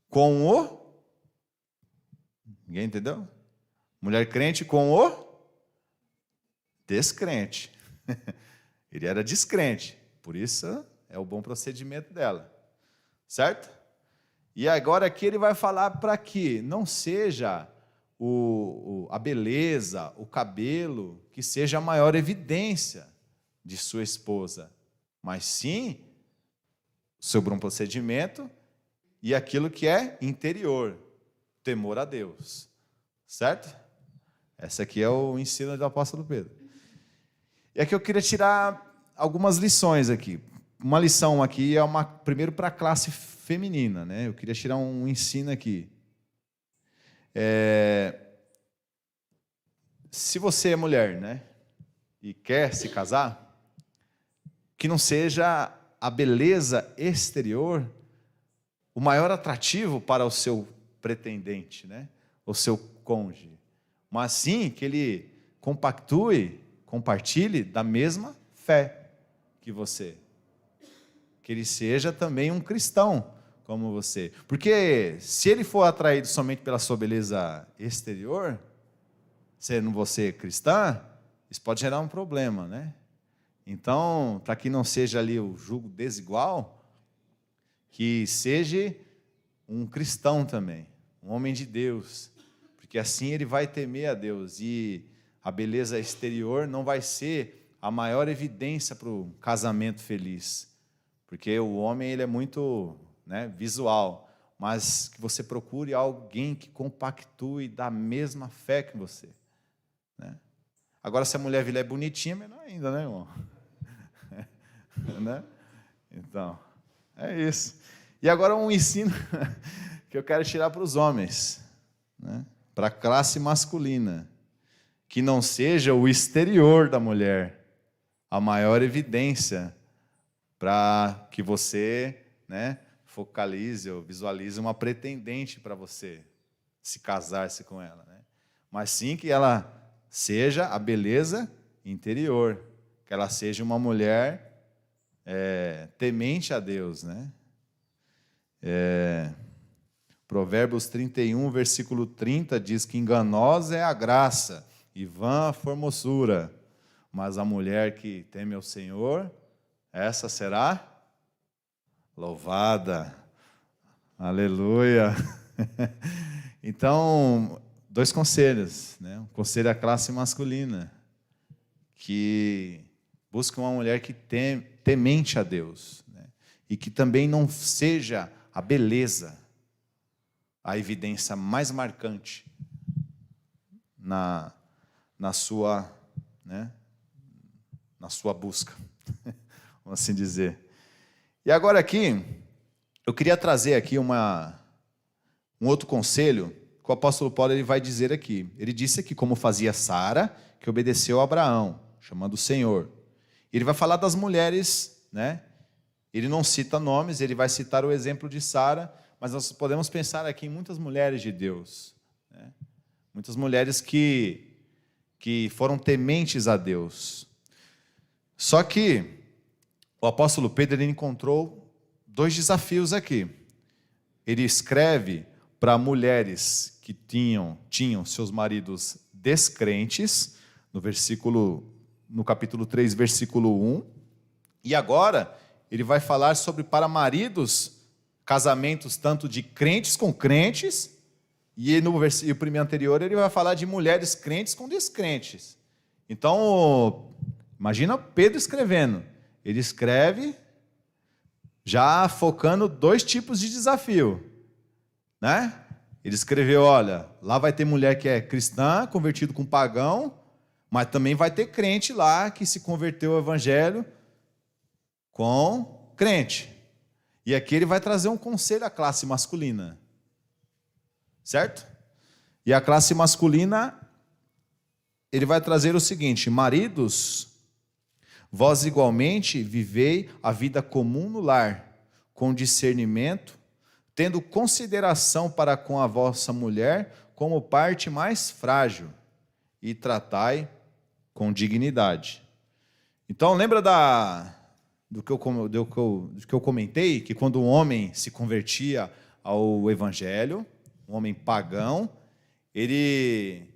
com o... Ninguém entendeu? Mulher crente com o descrente. Ele era descrente, por isso é o bom procedimento dela. Certo? E agora aqui ele vai falar para que não seja a beleza, o cabelo, que seja a maior evidência de sua esposa, mas sim o seu bom procedimento e aquilo que é interior, temor a Deus. Certo? Esse aqui é o ensino do apóstolo Pedro. E aqui eu queria tirar algumas lições aqui. Uma lição aqui é primeiro para a classe feminina, né? Eu queria tirar um ensino aqui. Se você é mulher, né, e quer se casar, que não seja a beleza exterior o maior atrativo para o seu pretendente, né, o seu cônjuge, mas sim que ele compartilhe da mesma fé que você. Que ele seja também um cristão como você. Porque se ele for atraído somente pela sua beleza exterior, sendo você cristã, isso pode gerar um problema, né? Então, para que não seja ali o julgo desigual, que seja um cristão também, um homem de Deus, porque assim ele vai temer a Deus, e a beleza exterior não vai ser a maior evidência para o casamento feliz, porque o homem ele é muito, né, visual, mas que você procure alguém que compactue da mesma fé que você, né? Agora, se a mulher vier bonitinha, melhor ainda, né, irmão? Né? Então, é isso. E agora um ensino que eu quero tirar para os homens, né? Para a classe masculina, que não seja o exterior da mulher a maior evidência para que você, né, focalize ou visualize uma pretendente para você se casar-se com ela, né? Mas sim que ela seja a beleza interior, que ela seja uma mulher temente a Deus, né? Provérbios 31, versículo 30 diz que enganosa é a graça e vã a formosura, mas a mulher que teme ao Senhor, essa será louvada. Aleluia. Então, 2 conselhos, né? Um conselho à classe masculina, que busca uma mulher que temente a Deus, né? E que também não seja a beleza a evidência mais marcante na sua, né, na sua busca, vamos assim dizer. E agora aqui, eu queria trazer aqui um outro conselho que o apóstolo Paulo ele vai dizer aqui. Ele disse aqui como fazia Sara, que obedeceu a Abraão, chamando o Senhor. Ele vai falar das mulheres, né? Ele não cita nomes, ele vai citar o exemplo de Sara, mas nós podemos pensar aqui em muitas mulheres de Deus, né? Muitas mulheres que foram tementes a Deus. Só que o apóstolo Pedro ele encontrou 2 desafios aqui. Ele escreve para mulheres que tinham seus maridos descrentes, no capítulo 3, versículo 1, e agora ele vai falar sobre para maridos, casamentos tanto de crentes com crentes, e no primeiro anterior ele vai falar de mulheres crentes com descrentes. Então, imagina Pedro escrevendo. Ele escreve já focando 2 tipos de desafio, né? Ele escreveu, olha, lá vai ter mulher que é cristã, convertido com pagão, mas também vai ter crente lá que se converteu ao evangelho com crente. E aqui ele vai trazer um conselho à classe masculina. Certo? E a classe masculina, ele vai trazer o seguinte: maridos, vós igualmente vivei a vida comum no lar, com discernimento, tendo consideração para com a vossa mulher como parte mais frágil, e tratai com dignidade. Então, lembra do que eu comentei, que quando um homem se convertia ao evangelho, um homem pagão, ele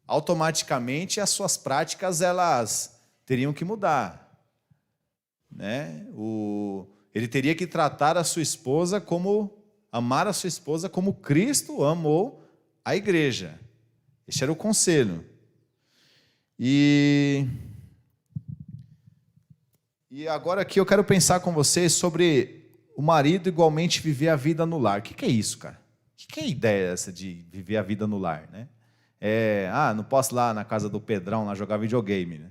automaticamente as suas práticas elas teriam que mudar, né? Ele teria que tratar a sua esposa amar a sua esposa como Cristo amou a igreja. Esse era o conselho. E agora aqui eu quero pensar com vocês sobre o marido igualmente viver a vida no lar. O que é isso, cara? O que é a ideia essa de viver a vida no lar, né? Não posso ir lá na casa do Pedrão lá jogar videogame, né?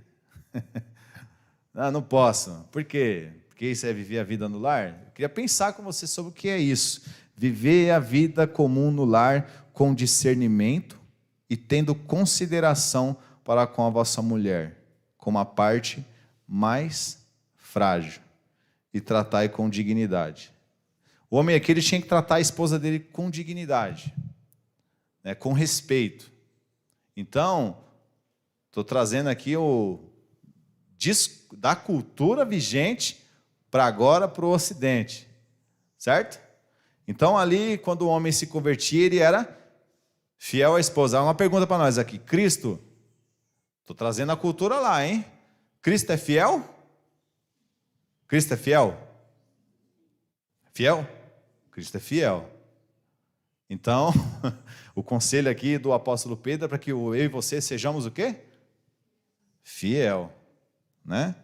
Não posso. Por quê? Porque isso é viver a vida no lar? Eu queria pensar com você sobre o que é isso. Viver a vida comum no lar com discernimento e tendo consideração para com a vossa mulher, como a parte mais frágil, e tratai com dignidade. O homem aqui ele tinha que tratar a esposa dele com dignidade, né, com respeito. Então, Estou trazendo aqui da cultura vigente para agora, para o Ocidente. Certo? Então, ali, quando o homem se convertia, ele era fiel à esposa. Uma pergunta para nós aqui. Cristo, estou trazendo a cultura lá, hein? Cristo é fiel? Cristo é fiel? Fiel? Cristo é fiel. Então, o conselho aqui do apóstolo Pedro é para que eu e você sejamos o quê? Fiel. Né?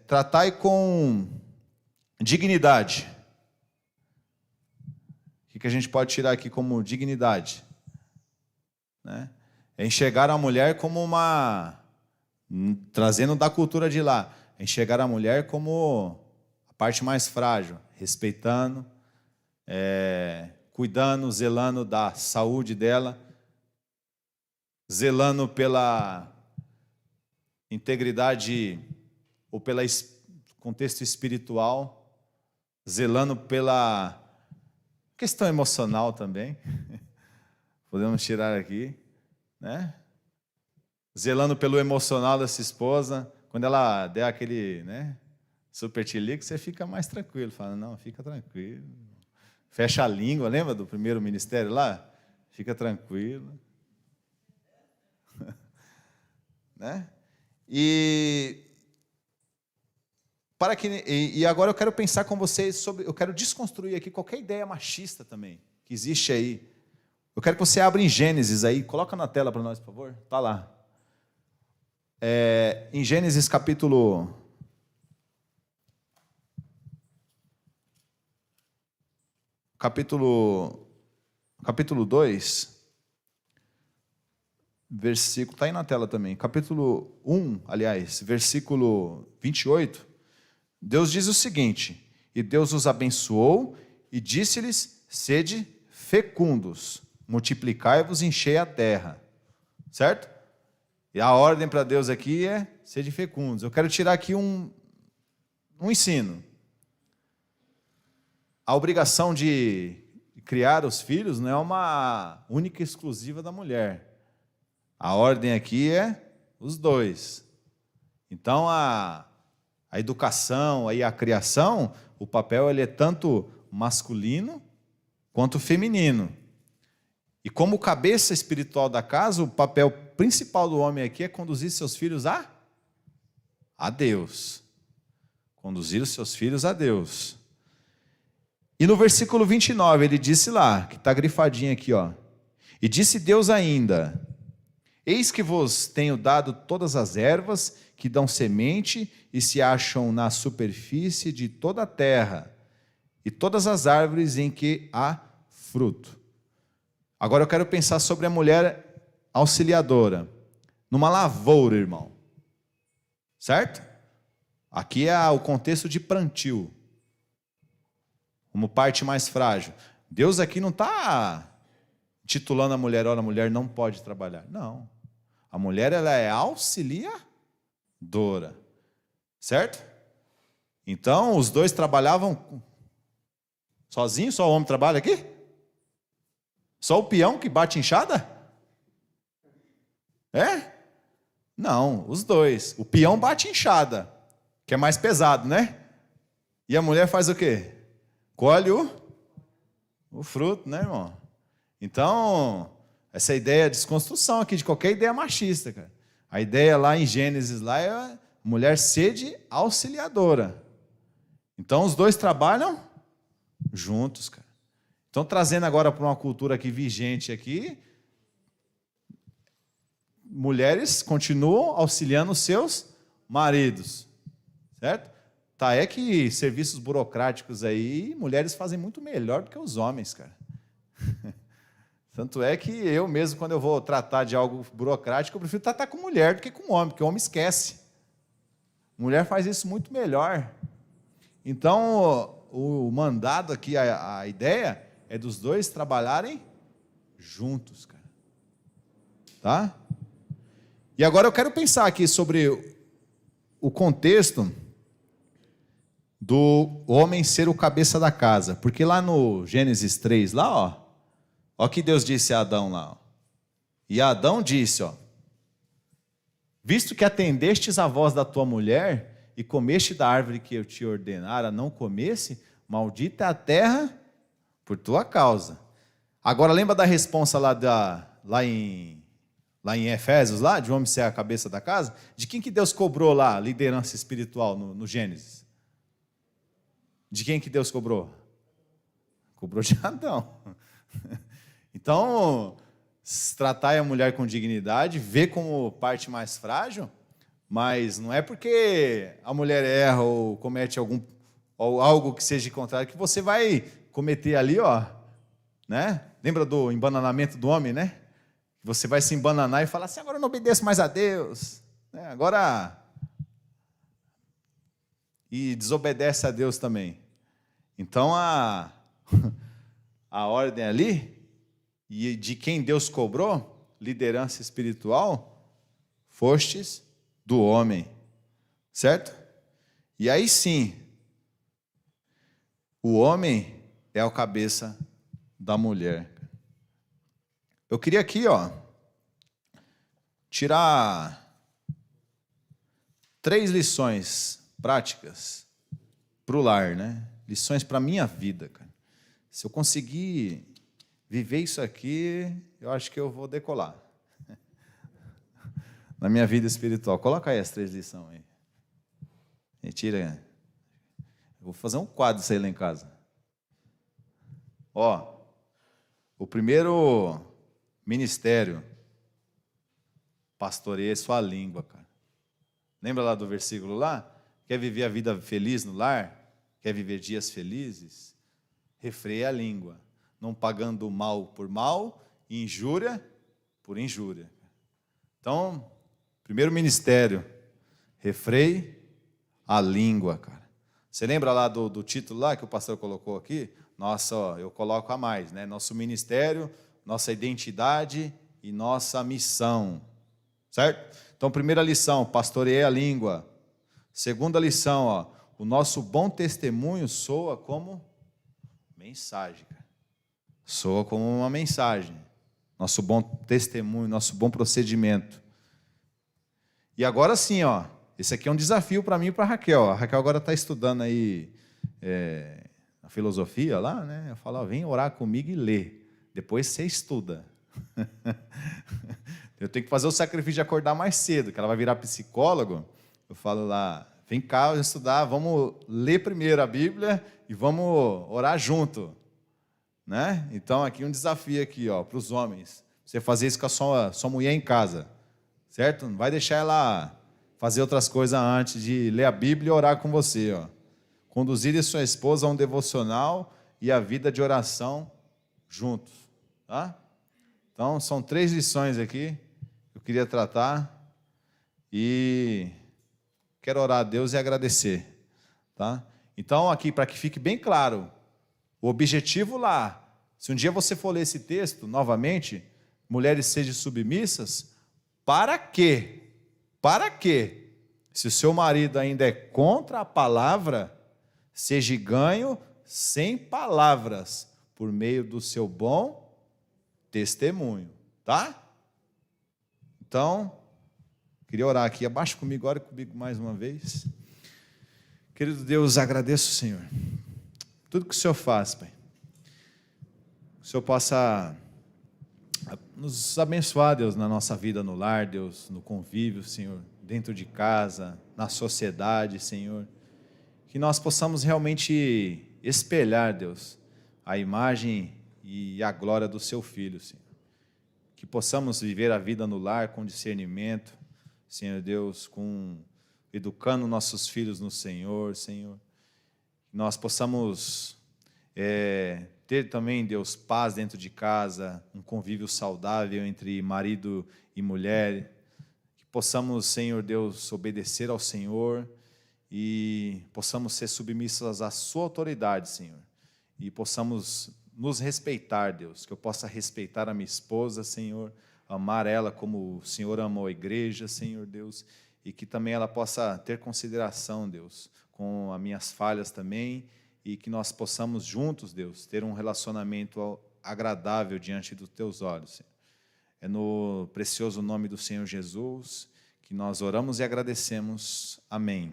Tratai com dignidade. O que a gente pode tirar aqui como dignidade? Né? É enxergar a mulher como trazendo da cultura de lá, é enxergar a mulher como a parte mais frágil, respeitando, cuidando, zelando da saúde dela, zelando pela integridade ou pelo contexto espiritual, zelando pela questão emocional também, podemos tirar aqui, né? Zelando pelo emocional dessa esposa, quando ela der aquele, né, super tilico, você fica mais tranquilo, fala, não, fica tranquilo, fecha a língua, lembra do primeiro ministério lá? Fica tranquilo. Né? E agora eu quero pensar com vocês eu quero desconstruir aqui qualquer ideia machista também, que existe aí. Eu quero que você abra em Gênesis aí, coloca na tela para nós, por favor, está lá. Em Gênesis capítulo 2, versículo, está aí na tela também, capítulo 1, aliás, versículo 28, Deus diz o seguinte: e Deus os abençoou e disse-lhes, sede fecundos, multiplicai-vos e enchei a terra. Certo? E a ordem para Deus aqui é sede fecundos. Eu quero tirar aqui um ensino. A obrigação de criar os filhos não é uma única e exclusiva da mulher. A ordem aqui é os dois. Então, a educação, a criação, o papel ele é tanto masculino quanto feminino. E como cabeça espiritual da casa, o papel principal do homem aqui é conduzir seus filhos a Deus. Conduzir os seus filhos a Deus. E no versículo 29, ele disse lá, que está grifadinho aqui, ó. E disse Deus ainda: eis que vos tenho dado todas as ervas que dão semente e se acham na superfície de toda a terra, e todas as árvores em que há fruto. Agora eu quero pensar sobre a mulher auxiliadora, numa lavoura, irmão. Certo? Aqui é o contexto de plantio, como parte mais frágil. Deus aqui não está titulando a mulher, olha, a mulher não pode trabalhar. Não. A mulher ela é auxiliadora. Certo? Então, os dois trabalhavam sozinhos? Só o homem trabalha aqui? Só o peão que bate enxada? Não, os dois. O peão bate enxada, que é mais pesado, né? E a mulher faz o quê? Colhe o fruto, né, irmão? Então, essa ideia de desconstrução aqui, de qualquer ideia machista, cara. A ideia lá em Gênesis, lá é mulher sede auxiliadora. Então, os dois trabalham juntos, cara. Então, trazendo agora para uma cultura aqui vigente aqui, mulheres continuam auxiliando os seus maridos, certo? Tá, é que serviços burocráticos aí, mulheres fazem muito melhor do que os homens, cara. Tanto é que eu mesmo, quando eu vou tratar de algo burocrático, eu prefiro tratar com mulher do que com homem, porque o homem esquece. Mulher faz isso muito melhor. Então, o mandado aqui, a ideia é dos dois trabalharem juntos, cara. Tá? E agora eu quero pensar aqui sobre o contexto do homem ser o cabeça da casa. Porque lá no Gênesis 3, lá, ó que Deus disse a Adão lá. Ó. E Adão disse, ó, Visto que atendestes a voz da tua mulher e comeste da árvore que eu te ordenara não comesse, maldita é a terra por tua causa. Agora lembra da responsa lá em Efésios, lá, de homem ser a cabeça da casa? De quem que Deus cobrou lá, liderança espiritual no Gênesis? De quem que Deus cobrou? Cobrou de Adão. Então, tratar a mulher com dignidade, ver como parte mais frágil, mas não é porque a mulher erra ou comete ou algo que seja contrário que você vai cometer ali, ó, né? Lembra do embananamento do homem, né? Você vai se embananar e falar assim, agora eu não obedeço mais a Deus, né? Agora e desobedece a Deus também. Então a ordem ali e de quem Deus cobrou, liderança espiritual, fostes do homem, certo? E aí sim, o homem é o cabeça da mulher. Eu queria aqui, ó, tirar 3 lições práticas para o lar, né? Lições para a minha vida, cara. Se eu conseguir viver isso aqui, eu acho que eu vou decolar. Na minha vida espiritual. Coloca aí as 3 lições aí. Retira. Eu vou fazer um quadro isso aí lá em casa. Ó, o primeiro ministério, pastoreie sua língua, cara. Lembra lá do versículo lá? Quer viver a vida feliz no lar? Quer viver dias felizes? Refreia a língua, não pagando mal por mal, e injúria por injúria. Então, primeiro ministério, refreie a língua, cara. Você lembra lá do título lá que o pastor colocou aqui? Nossa, ó, eu coloco a mais, né? Nosso ministério, nossa identidade e nossa missão, certo? Então, primeira lição, pastoreie a língua. Segunda lição, ó, o nosso bom testemunho soa como mensagem, cara. Soa como uma mensagem. Nosso bom testemunho, nosso bom procedimento. E agora sim, ó, esse aqui é um desafio para mim e para a Raquel. A Raquel agora está estudando aí a filosofia lá, né? Eu falo, ó, vem orar comigo e lê. Depois você estuda. Eu tenho que fazer o sacrifício de acordar mais cedo, que ela vai virar psicólogo. Eu falo lá, vem cá estudar, vamos ler primeiro a Bíblia e vamos orar junto, né? Então aqui um desafio aqui, ó, para os homens. Você fazer isso com a sua mulher em casa, certo? Não vai deixar ela fazer outras coisas antes de ler a Bíblia e orar com você, ó. Conduzir a sua esposa a um devocional e a vida de oração juntos, tá? Então são 3 lições aqui que eu queria tratar e quero orar a Deus e agradecer, tá? Então, aqui, para que fique bem claro, o objetivo lá, se um dia você for ler esse texto, novamente, mulheres sejam submissas, para quê? Para quê? Se o seu marido ainda é contra a palavra, seja ganho sem palavras, por meio do seu bom testemunho, tá? Então, queria orar aqui, abaixa comigo, ore comigo mais uma vez. Querido Deus, agradeço, Senhor, tudo que o Senhor faz, Pai. Que o Senhor possa nos abençoar, Deus, na nossa vida no lar, Deus, no convívio, Senhor, dentro de casa, na sociedade, Senhor. Que nós possamos realmente espelhar, Deus, a imagem e a glória do Seu Filho, Senhor. Que possamos viver a vida no lar com discernimento, Senhor Deus, educando nossos filhos no Senhor, Senhor. Que nós possamos ter também, Deus, paz dentro de casa, um convívio saudável entre marido e mulher. Que possamos, Senhor Deus, obedecer ao Senhor e possamos ser submissos à sua autoridade, Senhor. E possamos nos respeitar, Deus. Que eu possa respeitar a minha esposa, Senhor, amar ela como o Senhor amou a igreja, Senhor Deus, e que também ela possa ter consideração, Deus, com as minhas falhas também, e que nós possamos juntos, Deus, ter um relacionamento agradável diante dos Teus olhos, Senhor. É no precioso nome do Senhor Jesus que que nós oramos e agradecemos. Amém.